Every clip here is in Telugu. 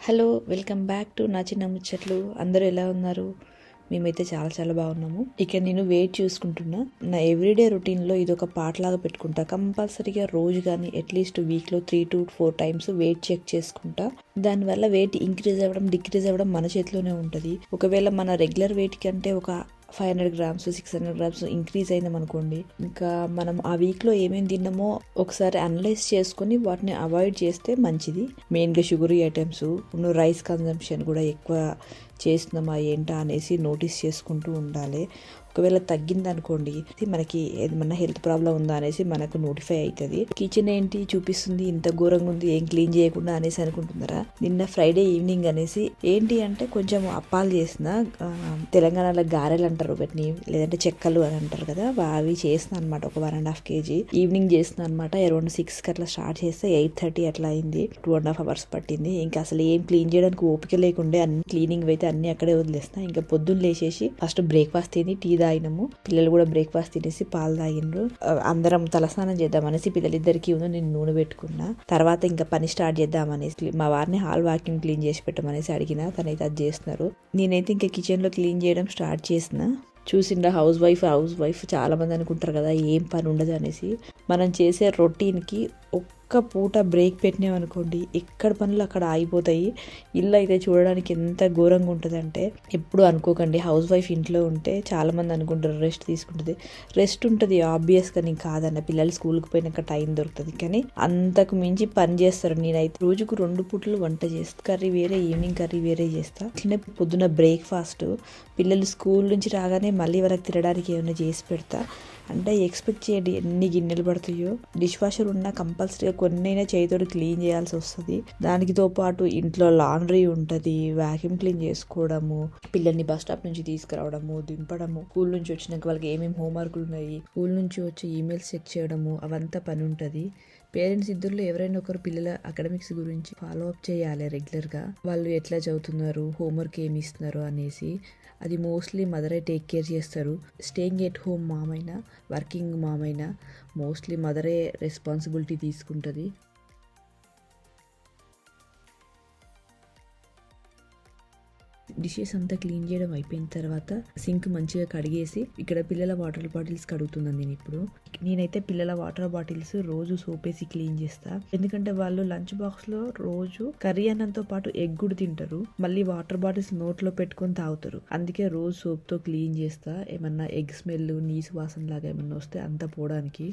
హలో, వెల్కమ్ బ్యాక్ టు నా చిన్న ముచ్చట్లు. అందరూ ఎలా ఉన్నారు? మేమైతే చాలా చాలా బాగున్నాము. ఇక నేను వెయిట్ చూసుకుంటున్నా. నా ఎవ్రీడే రొటీన్లో ఇది ఒక పార్ట్ లాగా పెట్టుకుంటా. కంపల్సరీగా రోజు కానీ అట్లీస్ట్ వీక్లో 3 to 4 టైమ్స్ వెయిట్ చెక్ చేసుకుంటా. దానివల్ల వెయిట్ ఇంక్రీజ్ అవ్వడం డిక్రీజ్ అవ్వడం మన చేతిలోనే ఉంటుంది. ఒకవేళ మన రెగ్యులర్ వెయిట్ కంటే ఒక 500 గ్రామ్స్ 600 గ్రామ్స్ ఇంక్రీజ్ అయింది అనుకోండి, ఇంకా మనం ఆ వీక్లో ఏమేమి తిన్నామో ఒకసారి అనలైజ్ చేసుకుని వాటిని అవాయిడ్ చేస్తే మంచిది. మెయిన్గా షుగరీ ఐటమ్స్, రైస్ కన్జంప్షన్ కూడా ఎక్కువ చేస్తున్నామా ఏంటా అనేసి నోటీస్ చేసుకుంటూ ఉండాలి. ఒకవేళ తగ్గింది అనుకోండి, మనకి ఏదైనా హెల్త్ ప్రాబ్లం ఉందా అనేసి మనకు నోటిఫై అవుతుంది. కిచెన్ ఏంటి చూపిస్తుంది, ఇంత ఘోరంగా ఉంది, ఏం క్లీన్ చేయకుండా అనేసి అనుకుంటున్నారా? నిన్న ఫ్రైడే ఈవినింగ్ అనేసి ఏంటి అంటే కొంచెం అప్పాలు చేసిన, తెలంగాణలో గారెలు అంటారు వీటిని, లేదంటే చెక్కలు అని అంటారు కదా, అవి చేసిన అనమాట. ఒక 1.5 kg ఈవినింగ్ చేసిన అనమాట. అరౌండ్ 6 అట్లా స్టార్ట్ చేస్తే 8:30 అట్లా అయింది. 2.5 hours పట్టింది. ఇంకా అసలు ఏం క్లీన్ చేయడానికి ఓపిక లేకుండే అన్ని క్లీనింగ్ అయితే అన్ని అక్కడే వదిలేసిన. ఇంకా పొద్దున్న లేచేసి ఫస్ట్ బ్రేక్ఫాస్ట్ తిని టీ తాగినాము. పిల్లలు కూడా బ్రేక్ఫాస్ట్ తినేసి పాలు తాగిండ్రు. అందరం తలస్నానం చేద్దామనేసి పిల్లలిద్దరికి నేను నూనె పెట్టుకున్నా. తర్వాత ఇంకా పని స్టార్ట్ చేద్దామనేసి మా వారిని హాల్ వాక్యూమ్ క్లీన్ చేసి పెట్టమనేసి అడిగిన. తనైతే అది చేస్తున్నారు. నేనైతే ఇంకా కిచెన్ లో క్లీన్ చేయడం స్టార్ట్ చేసిన. చూసిండ్రా హౌస్ వైఫ్ చాలా మంది అనుకుంటారు కదా ఏం పని ఉండదు అనేసి. మనం చేసే రొటీన్కి ఒక్క పూట బ్రేక్ పెట్టినామనుకోండి, ఎక్కడ పనులు అక్కడ ఆగిపోతాయి. ఇల్లు అయితే చూడడానికి ఎంత ఘోరంగా ఉంటుంది అంటే, ఎప్పుడు అనుకోకండి హౌస్ వైఫ్ ఇంట్లో ఉంటే చాలా మంది అనుకుంటారు రెస్ట్ తీసుకుంటుంది. రెస్ట్ ఉంటుంది ఆబ్వియస్గా, నేను కాదన్న. పిల్లలు స్కూల్కి పోయినాక టైం దొరుకుతుంది, కానీ అంతకు మించి పని చేస్తారు. నేనైతే రోజుకు 2 పూటలు వంట చేస్తా. కర్రీ వేరే, ఈవినింగ్ కర్రీ వేరే చేస్తా. అట్లనే పొద్దున్న బ్రేక్ఫాస్ట్, పిల్లలు స్కూల్ నుంచి రాగానే మళ్ళీ వాళ్ళకి తినడానికి ఏమైనా చేసి పెడతా. అంటే ఎక్స్పెక్ట్ చేయండి ఎన్ని గిన్నెలు పడతాయో. డిష్ వాషర్ ఉన్నా కంపల్సరీగా కొన్నైనా చేతితో క్లీన్ చేయాల్సి వస్తుంది. దానితో పాటు ఇంట్లో లాండ్రీ ఉంటుంది, వ్యాక్యూమ్ క్లీన్ చేసుకోవడము, పిల్లల్ని బస్ స్టాప్ నుంచి తీసుకురావడము, దింపడము, స్కూల్ నుంచి వచ్చినాక వాళ్ళకి ఏమేమి హోంవర్క్లు ఉన్నాయి, స్కూల్ నుంచి వచ్చి ఈమెయిల్స్ చెక్ చేయడము, అవంతా పని ఉంటుంది. పేరెంట్స్ ఇద్దరులో ఎవరైనా ఒకరు పిల్లల అకాడమిక్స్ గురించి ఫాలో అప్ చేయాలి రెగ్యులర్గా. వాళ్ళు ఎట్లా చదువుతున్నారు, హోంవర్క్ ఏమి ఇస్తున్నారు అనేసి. అది మోస్ట్లీ మదరే టేక్ కేర్ చేస్తారు. స్టేయింగ్ ఎట్ హోమ్ మామ్ అయినా, వర్కింగ్ మామ్ అయినా మోస్ట్లీ మదరే రెస్పాన్సిబిలిటీ తీసుకుంటుంది. డిషెస్ అంతా క్లీన్ చేయడం అయిపోయిన తర్వాత సింక్ మంచిగా కడిగేసి ఇక్కడ పిల్లల వాటర్ బాటిల్స్ కడుగుతున్నాను నేను ఇప్పుడు. నేనైతే పిల్లల వాటర్ బాటిల్స్ రోజు సోప్ వేసి క్లీన్ చేస్తా. ఎందుకంటే వాళ్ళు లంచ్ బాక్స్ లో రోజు కర్రీ అన్నంతో పాటు ఎగ్ కూడా తింటారు, మళ్ళీ వాటర్ బాటిల్స్ నోట్లో పెట్టుకొని తాగుతారు. అందుకే రోజు సోప్ తో క్లీన్ చేస్తా. ఏమన్నా ఎగ్ స్మెల్, నీసు వాసన లాగా ఏమన్నా వస్తే అంతా పోవడానికి.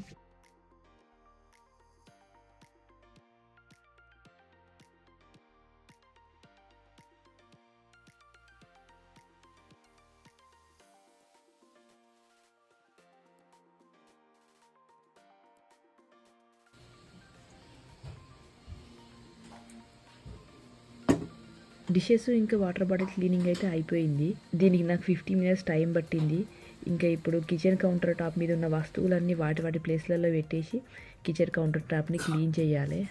డిషెస్ ఇంకా వాటర్ బాటిల్ క్లీనింగ్ అయితే అయిపోయింది. దీనికి నాకు 50 minutes టైం పట్టింది. ఇంకా ఇప్పుడు కిచెన్ కౌంటర్ టాప్ మీద ఉన్న వస్తువులన్నీ వాటి ప్లేస్లలో పెట్టేసి కిచెన్ కౌంటర్ టాప్ని క్లీన్ చేయాలి.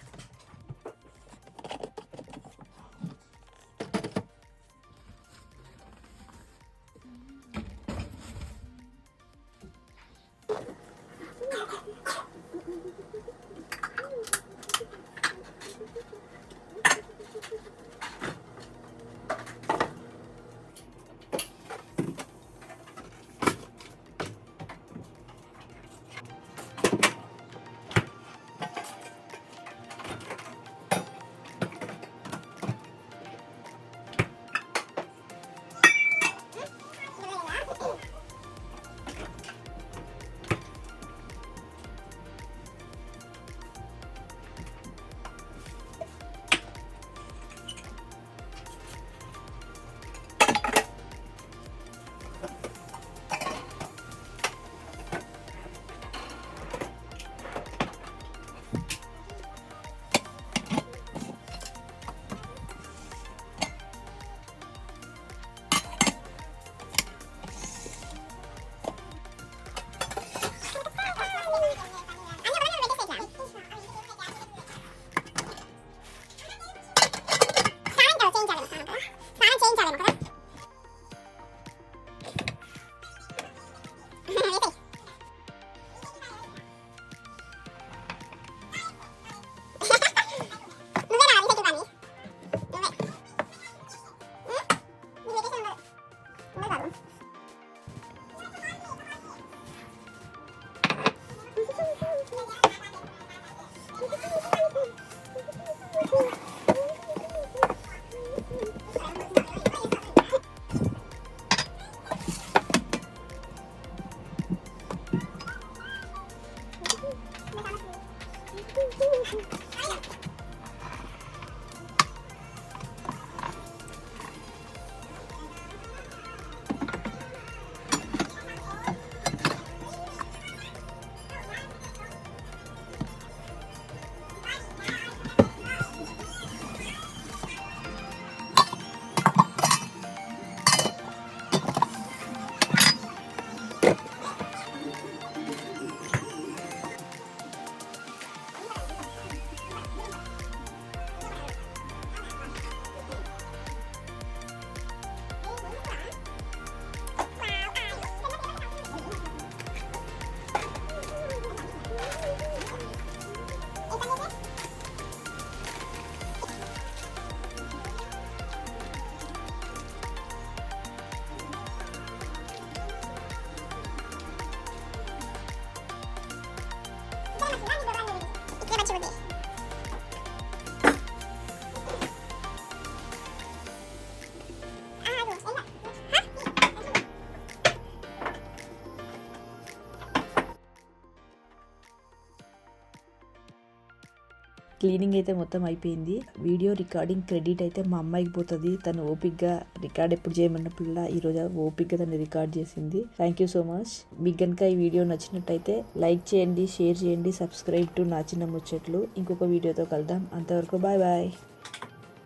క్లీనింగ్ అయితే మొత్తం అయిపోయింది. వీడియో రికార్డింగ్ క్రెడిట్ అయితే మా అమ్మాయికి పోతుంది. తను ఓపిక్గా రికార్డ్ ఎప్పుడు చేయమన్నప్పుడు ఈ రోజు ఓపిక్గా తను రికార్డ్ చేసింది. Thank you so much. మీకు కనుక ఈ వీడియో నచ్చినట్టయితే లైక్ చేయండి, షేర్ చేయండి, సబ్స్క్రైబ్ టు నా చిన్న ముచ్చట్లు. ఇంకొక వీడియోతో కలుద్దాం. అంతవరకు బాయ్ బాయ్.